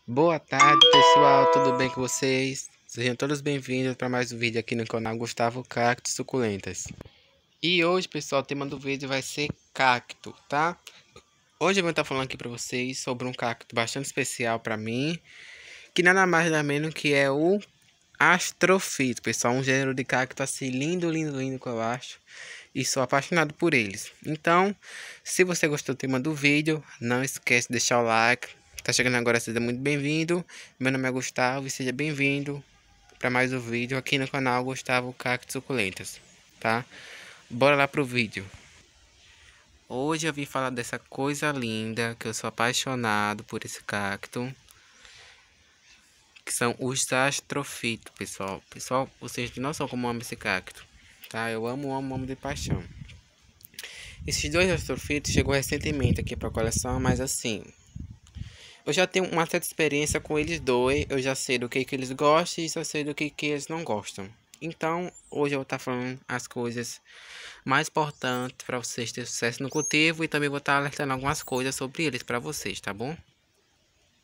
Boa tarde, pessoal. Tudo bem com vocês? Sejam todos bem-vindos para mais um vídeo aqui no canal Gustavo Cacto Suculentas. E hoje, pessoal, o tema do vídeo vai ser cacto, tá? Hoje eu vou estar falando aqui para vocês sobre um cacto bastante especial para mim, que nada mais nada menos que é o astrofito, pessoal. Um gênero de cacto assim lindo, lindo, lindo que eu acho. E sou apaixonado por eles. Então, se você gostou do tema do vídeo, não esquece de deixar o like. Tá chegando agora, seja muito bem-vindo. Meu nome é Gustavo e seja bem-vindo para mais um vídeo aqui no canal Gustavo Cacto Suculentas, tá? Bora lá pro vídeo. Hoje eu vim falar dessa coisa linda que eu sou apaixonado por esse cacto, que são os astrofitos, pessoal. Pessoal, vocês não são como amo esse cacto, tá? Eu amo, amo, amo de paixão. Esses dois astrofitos chegou recentemente aqui para a coleção, mas assim, eu já tenho uma certa experiência com eles dois, eu já sei do que eles gostam e já sei do que eles não gostam. Então, hoje eu vou estar falando as coisas mais importantes para vocês terem sucesso no cultivo e também vou estar alertando algumas coisas sobre eles para vocês, tá bom?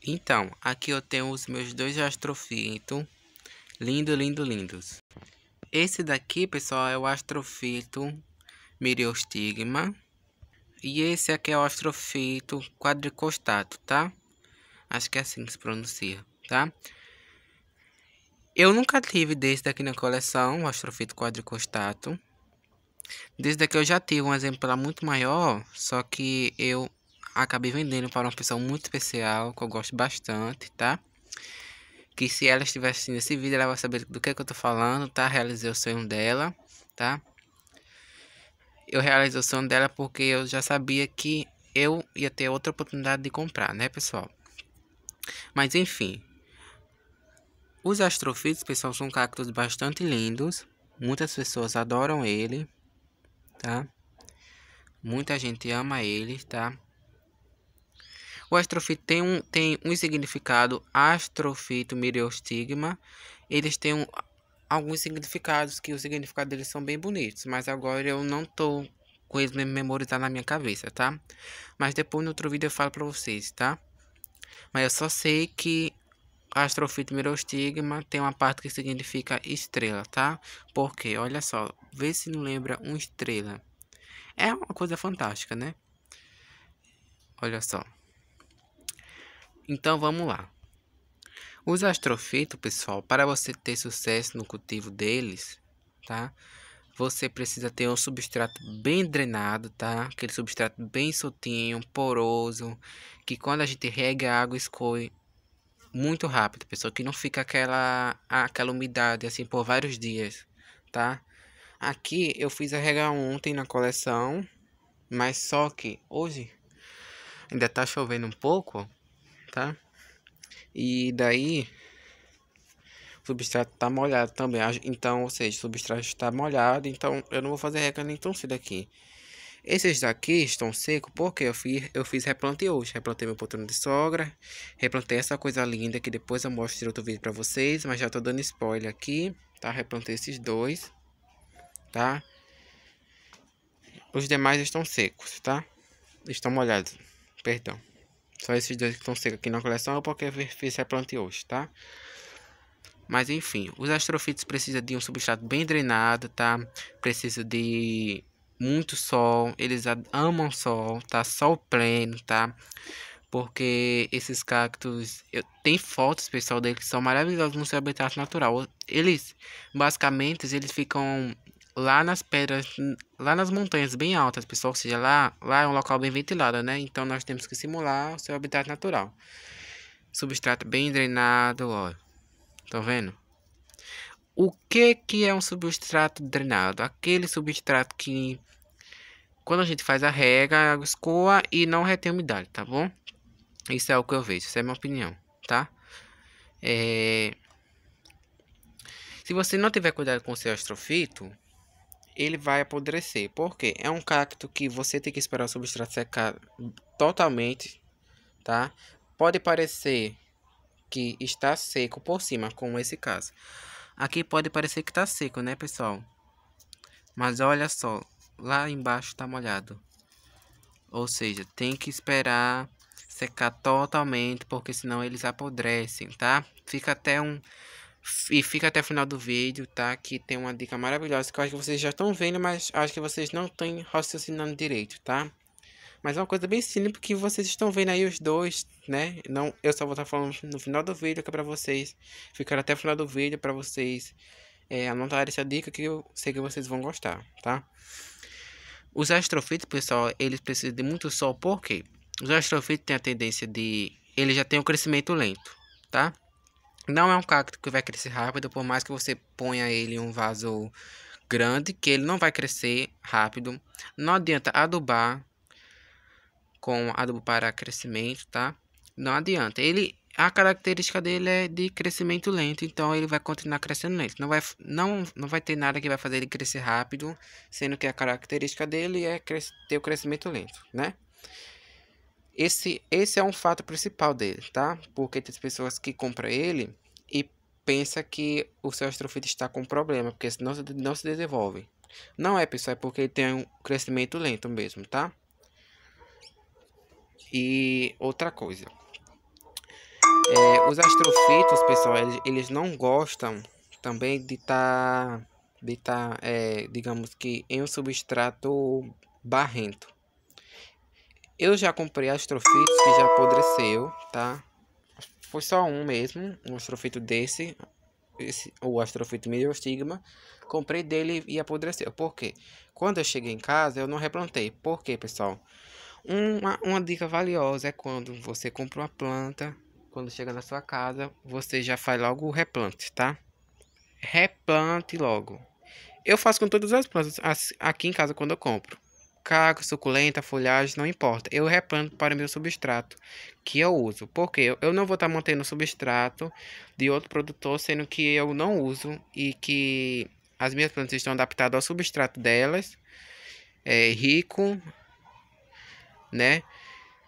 Então, aqui eu tenho os meus dois astrofitos, lindo, lindo, lindos. Esse daqui, pessoal, é o astrofito Myriostigma. E esse aqui é o astrofito quadricostato, tá? Acho que é assim que se pronuncia, tá? Eu nunca tive desse daqui na coleção, o astrofito quadricostato. Desse daqui eu já tive um exemplar muito maior, só que eu acabei vendendo para uma pessoa muito especial, que eu gosto bastante, tá? Que se ela estiver assistindo esse vídeo, ela vai saber do que eu tô falando, tá? Realizei o sonho dela, tá? Eu realizei o sonho dela porque eu já sabia que eu ia ter outra oportunidade de comprar, né, pessoal? Mas enfim, os astrofitos, pessoal, são cactos bastante lindos. Muitas pessoas adoram ele, tá? Muita gente ama ele, tá? O astrofito tem um significado, astrofito Myriostigma. Eles têm alguns significados que os significados deles são bem bonitos, mas agora eu não tô com eles memorizados na minha cabeça, tá? Mas depois no outro vídeo eu falo pra vocês, tá? Mas eu só sei que astrofito Myriostigma tem uma parte que significa estrela, tá? Porque, olha só, vê se não lembra uma estrela. É uma coisa fantástica, né? Olha só. Então vamos lá. Os astrofitos, pessoal, para você ter sucesso no cultivo deles, tá? Você precisa ter um substrato bem drenado, tá? Aquele substrato bem soltinho, poroso, que quando a gente rega a água escoe muito rápido, pessoal, que não fica aquela umidade assim por vários dias, tá? Aqui eu fiz a rega ontem na coleção, mas só que hoje ainda tá chovendo um pouco, tá? E daí o substrato tá molhado também, então, ou seja, o substrato está molhado, então eu não vou fazer rega nem tão cedo aqui. Esses daqui estão secos porque eu fiz replante hoje. Replantei meu poltrona de sogra. Replantei essa coisa linda que depois eu mostro em outro vídeo pra vocês. Mas já tô dando spoiler aqui, tá? Replantei esses dois, tá? Os demais estão secos, tá? Estão molhados, perdão. Só esses dois que estão secos aqui na coleção porque eu fiz replante hoje, tá? Mas enfim, os astrofitos precisam de um substrato bem drenado, tá? Precisa de muito sol, eles amam sol, tá? Sol pleno, tá? Porque esses cactos, tem fotos, pessoal, deles que são maravilhosos no seu habitat natural. Eles, basicamente, eles ficam lá nas pedras, lá nas montanhas bem altas, pessoal. Ou seja, lá é um local bem ventilado, né? Então nós temos que simular o seu habitat natural. Substrato bem drenado, ó. Tá vendo? O que é um substrato drenado? Aquele substrato que, quando a gente faz a rega, a água escoa e não retém umidade, tá bom? Isso é o que eu vejo, isso é a minha opinião, tá? Se você não tiver cuidado com o seu astrofito, ele vai apodrecer. Por quê? É um cacto que você tem que esperar o substrato secar totalmente, tá? Pode parecer que está seco por cima, como esse caso. Aqui pode parecer que está seco, né, pessoal? Mas olha só, lá embaixo está molhado. Ou seja, tem que esperar secar totalmente, porque senão eles apodrecem, tá? Fica até o final do vídeo, tá? Que tem uma dica maravilhosa que eu acho que vocês já estão vendo, mas acho que vocês não estão raciocinando direito, tá? Mas é uma coisa bem simples que vocês estão vendo aí os dois, né? Não, eu só vou estar falando no final do vídeo que é pra vocês ficar até o final do vídeo pra vocês anotarem essa dica que eu sei que vocês vão gostar, tá? Os astrofitos, pessoal, eles precisam de muito sol, por quê? Os astrofitos têm a tendência de... Ele já tem um crescimento lento, tá? Não é um cacto que vai crescer rápido, por mais que você ponha ele em um vaso grande, que ele não vai crescer rápido. Não adianta adubar com adubo para crescimento, tá? Não adianta. A característica dele é de crescimento lento, então ele vai continuar crescendo lento. Não vai ter nada que vai fazer ele crescer rápido, sendo que a característica dele é ter o crescimento lento, né? Esse é um fato principal dele, tá? Porque tem pessoas que compram ele e pensa que o seu astrofito está com problema, porque senão não se desenvolve. Não é, pessoal, é porque ele tem um crescimento lento mesmo, tá? E outra coisa, os astrofitos, pessoal, eles não gostam também digamos que em um substrato barrento. Eu já comprei astrofitos que já apodreceu, tá? Foi só um mesmo, um astrofito desse, o astrofito Myriostigma. Comprei dele e apodreceu. Por quê? Quando eu cheguei em casa, eu não replantei. Por quê, pessoal? Uma dica valiosa é quando você compra uma planta, quando chega na sua casa, você já faz logo o replante, tá? Replante logo. Eu faço com todas as plantas aqui em casa quando eu compro. Caco, suculenta, folhagem, não importa. Eu replanto para o meu substrato que eu uso. Porque eu não vou estar mantendo o substrato de outro produtor, sendo que eu não uso e que as minhas plantas estão adaptadas ao substrato delas. É rico, né?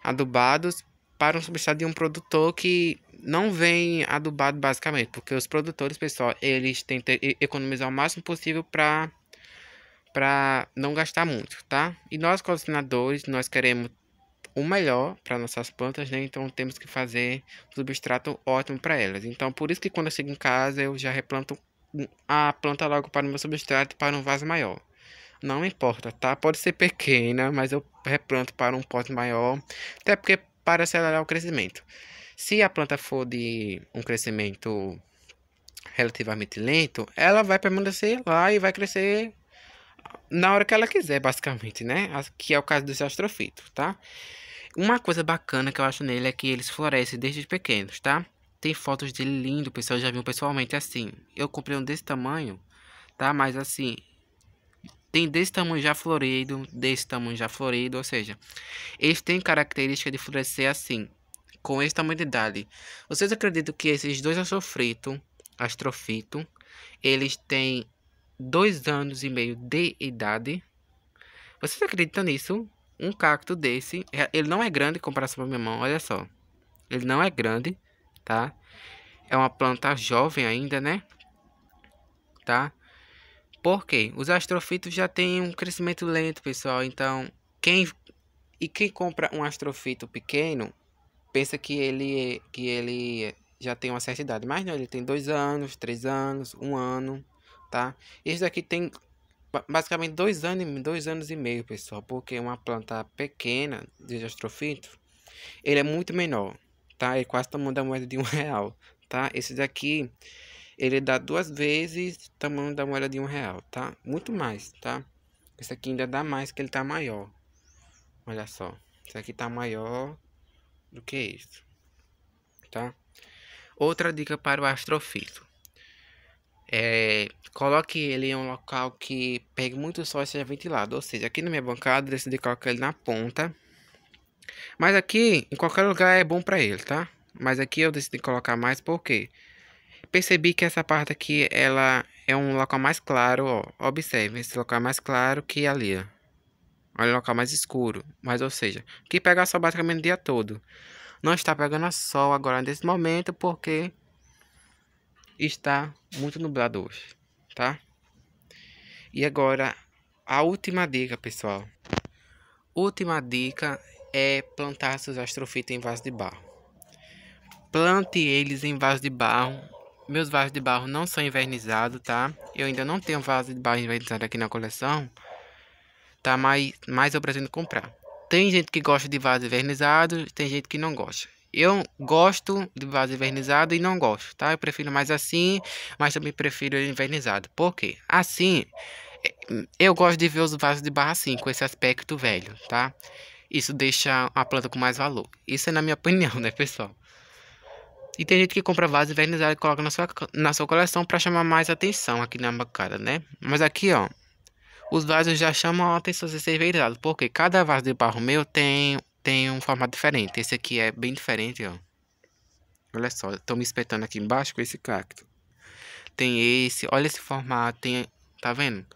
Adubados para um substrato de um produtor que não vem adubado basicamente, porque os produtores, pessoal, eles tentam economizar o máximo possível para não gastar muito, tá? E nós, colecionadores, nós queremos o melhor para nossas plantas, né? Então temos que fazer um substrato ótimo para elas. Então por isso que quando eu chego em casa eu já replanto a planta logo para o meu substrato para um vaso maior. Não importa, tá? Pode ser pequena, mas eu replanto para um pote maior, até porque para acelerar o crescimento. Se a planta for de um crescimento relativamente lento, ela vai permanecer lá e vai crescer na hora que ela quiser, basicamente, né? Que é o caso dos astrofitos, tá? Uma coisa bacana que eu acho nele é que eles florescem desde pequenos, tá? Tem fotos dele lindo, o pessoal já viu pessoalmente assim. Eu comprei um desse tamanho, tá? Mas assim, tem desse tamanho já florido, desse tamanho já florido, ou seja, eles têm característica de florescer assim, com esse tamanho de idade. Vocês acreditam que esses dois astrofito, eles têm 2 anos e meio de idade? Vocês acreditam nisso? Um cacto desse, ele não é grande em comparação com a minha mão, olha só. Ele não é grande, tá? É uma planta jovem ainda, né? Tá? Por quê? Os astrofitos já têm um crescimento lento, pessoal. Então, quem compra um astrofito pequeno, pensa que ele já tem uma certa idade. Mas não, ele tem 2 anos, 3 anos, 1 ano, tá? Esse daqui tem basicamente 2 anos e meio, pessoal. Porque uma planta pequena de astrofito, ele é muito menor, tá? Ele quase o tamanho da moeda de R$ 1, tá? Esse daqui, ele dá 2 vezes o tamanho da moeda de R$ 1, tá? Muito mais, tá? Esse aqui ainda dá mais, que ele tá maior. Olha só. Esse aqui tá maior do que isso, tá? Outra dica para o astrofito. Coloque ele em um local que pegue muito sol e seja ventilado. Ou seja, aqui na minha bancada eu decidi colocar ele na ponta. Mas aqui, em qualquer lugar é bom para ele, tá? Mas aqui eu decidi colocar mais porque percebi que essa parte aqui, ela é um local mais claro, ó. Observe, esse local é mais claro que ali, ó. Olha o local mais escuro. Mas, ou seja, que pega sol basicamente o dia todo. Não está pegando sol agora nesse momento porque está muito nublado hoje, tá? E agora, a última dica, pessoal. Última dica é plantar seus astrofitos em vaso de barro. Plante eles em vaso de barro. Meus vasos de barro não são invernizados, tá? Eu ainda não tenho vaso de barro invernizado aqui na coleção, tá? Mas eu pretendo comprar. Tem gente que gosta de vaso invernizado, tem gente que não gosta. Eu gosto de vaso invernizado e não gosto, tá? Eu prefiro mais assim, mas também prefiro ele invernizado. Por quê? Assim, eu gosto de ver os vasos de barro assim, com esse aspecto velho, tá? Isso deixa a planta com mais valor. Isso é na minha opinião, né, pessoal? E tem gente que compra vaso invernizado e coloca na sua coleção para chamar mais atenção aqui na bancada, né? Mas aqui, ó, os vasos já chamam a atenção de ser envenenados, porque cada vaso de barro meu tem um formato diferente. Esse aqui é bem diferente, ó. Olha só, eu tô me espetando aqui embaixo com esse cacto. Tem esse, olha esse formato, tá vendo?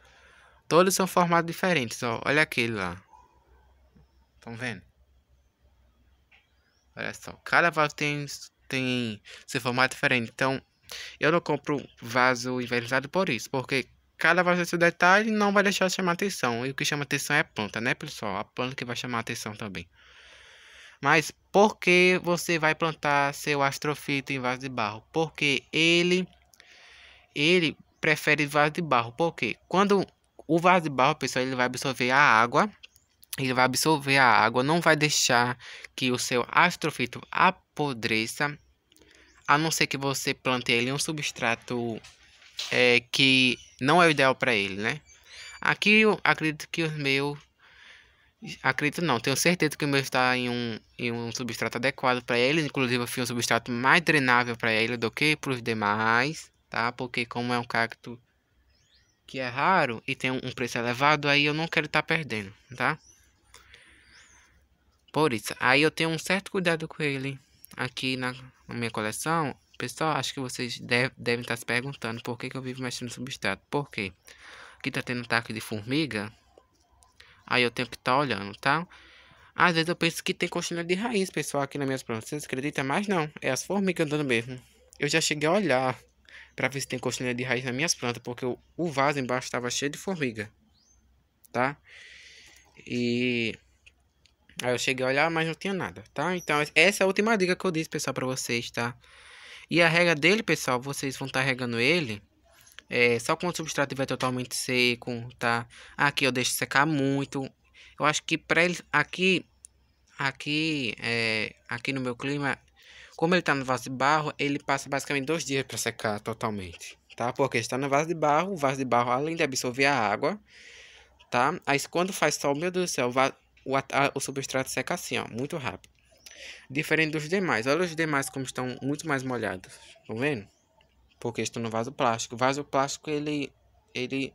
Todos são formatos diferentes, ó. Olha aquele lá. Estão vendo? Olha só, cada vaso tem seu formato diferente. Então, eu não compro vaso envernizado por isso, porque cada vaso tem seu detalhe não vai deixar de chamar atenção. E o que chama atenção é a planta, né, pessoal? A planta que vai chamar atenção também. Mas por que você vai plantar seu astrofito em vaso de barro? Porque ele prefere vaso de barro. Porque quando o vaso de barro, pessoal, ele vai absorver a água. Ele vai absorver a água, não vai deixar que o seu astrofito apodreça, a não ser que você plante ele em um substrato que não é o ideal para ele, né? Aqui eu acredito que o meu, acredito não, tenho certeza que o meu está em um substrato adequado para ele, inclusive eu fiz um substrato mais drenável para ele do que para os demais, tá? Porque como é um cacto que é raro e tem um preço elevado, aí eu não quero estar perdendo, tá? Por isso, aí eu tenho um certo cuidado com ele aqui na minha coleção. Pessoal, acho que vocês devem estar se perguntando por que eu vivo mexendo no substrato. Por quê? Aqui tá tendo ataque de formiga. Aí eu tenho que estar olhando, tá? Às vezes eu penso que tem coxinha de raiz, pessoal, aqui nas minhas plantas. Vocês acreditam? Mas não, é as formigas andando mesmo. Eu já cheguei a olhar pra ver se tem coxinha de raiz nas minhas plantas, porque o vaso embaixo estava cheio de formiga, tá? E aí eu cheguei a olhar, mas não tinha nada, tá? Então, essa é a última dica que eu disse, pessoal, pra vocês, tá? E a rega dele, pessoal, vocês vão estar regando ele só quando o substrato estiver totalmente seco, tá? Aqui eu deixo secar muito. Eu acho que pra ele, aqui no meu clima, como ele tá no vaso de barro, ele passa basicamente 2 dias pra secar totalmente, tá? Porque está no vaso de barro, o vaso de barro, além de absorver a água, tá? Aí quando faz sol, meu Deus do céu, o substrato seca assim, ó, muito rápido. Diferente dos demais. Olha os demais como estão muito mais molhados. Estão vendo? Porque estão no vaso plástico. O vaso plástico, ele ele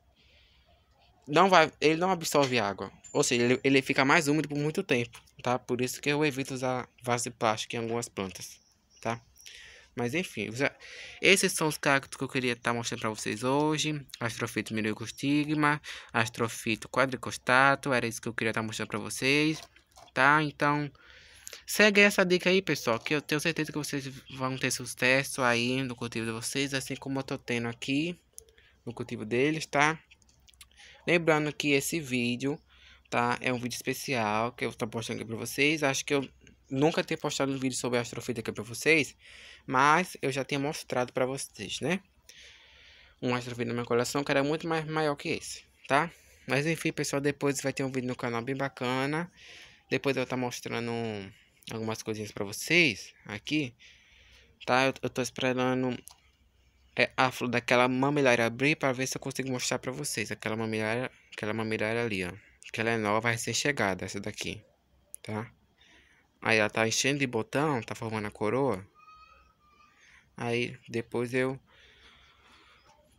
não absorve água. Ou seja, ele fica mais úmido por muito tempo, tá? Por isso que eu evito usar vaso de plástico em algumas plantas, tá? Mas enfim, esses são os cactos que eu queria estar mostrando para vocês hoje. Astrofito minigostigma, astrofito quadricostato, era isso que eu queria estar mostrando para vocês, tá? Então, segue essa dica aí, pessoal, que eu tenho certeza que vocês vão ter sucesso aí no cultivo de vocês, assim como eu tô tendo aqui no cultivo deles, tá? Lembrando que esse vídeo, tá, é um vídeo especial que eu tô postando aqui pra vocês. Acho que eu nunca tinha postado um vídeo sobre astrofito aqui pra vocês, mas eu já tinha mostrado pra vocês, né? Um astrofito na minha coleção que era muito mais maior que esse, tá? Mas enfim, pessoal, depois vai ter um vídeo no canal bem bacana. Depois eu vou estar mostrando algumas coisinhas pra vocês aqui, tá? Eu tô esperando a flor daquela mamilharia abrir para ver se eu consigo mostrar pra vocês. Aquela mamilharia ali, ó. Que ela é nova, recém-chegada, essa daqui, tá? Aí ela tá enchendo de botão, tá formando a coroa. Aí depois eu vou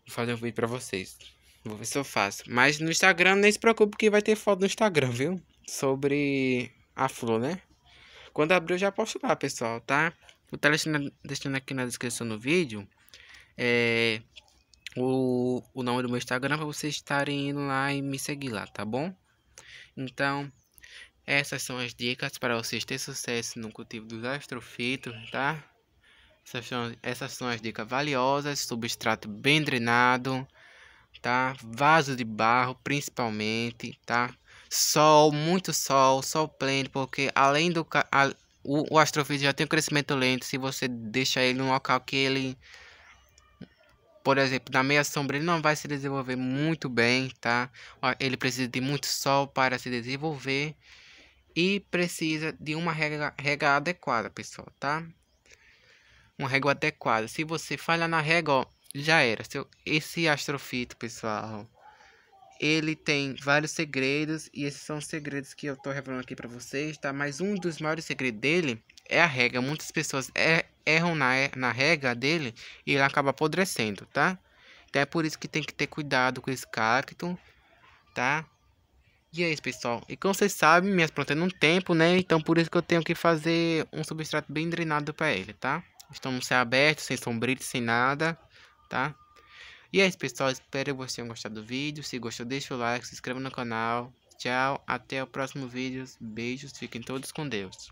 fazer um vídeo pra vocês. Vou ver se eu faço. Mas no Instagram, nem se preocupe que vai ter foto no Instagram, viu? Sobre a flor, né? Quando abrir eu já posto lá, pessoal, tá? Vou estar deixando aqui na descrição do vídeo o nome do meu Instagram para vocês estarem indo lá e me seguir lá, tá bom? Então, essas são as dicas para vocês terem sucesso no cultivo dos astrofitos, tá? Essas são as dicas valiosas, substrato bem drenado, tá? Vaso de barro, principalmente, tá? sol, muito sol pleno, porque além do o astrofito já tem um crescimento lento. Se você deixar ele num local que ele, por exemplo, na meia sombra, ele não vai se desenvolver muito bem, tá? Ó, ele precisa de muito sol para se desenvolver e precisa de uma rega adequada, pessoal, tá? Uma régua adequada. Se você falhar na régua, ó, já era. Esse astrofito, pessoal, ele tem vários segredos e esses são os segredos que eu tô revelando aqui pra vocês, tá? Mas um dos maiores segredos dele é a rega. Muitas pessoas erram na rega dele e ele acaba apodrecendo, tá? Então é por isso que tem que ter cuidado com esse cacto, tá? E é isso, pessoal. E como vocês sabem, minhas plantas não tem tempo, né? Então por isso que eu tenho que fazer um substrato bem drenado para ele, tá? Estão no céu aberto, sem sombrilho, sem nada, tá? E é isso, pessoal. Espero que vocês tenham gostado do vídeo. Se gostou, deixa o like, se inscreva no canal. Tchau, até o próximo vídeo. Beijos, fiquem todos com Deus.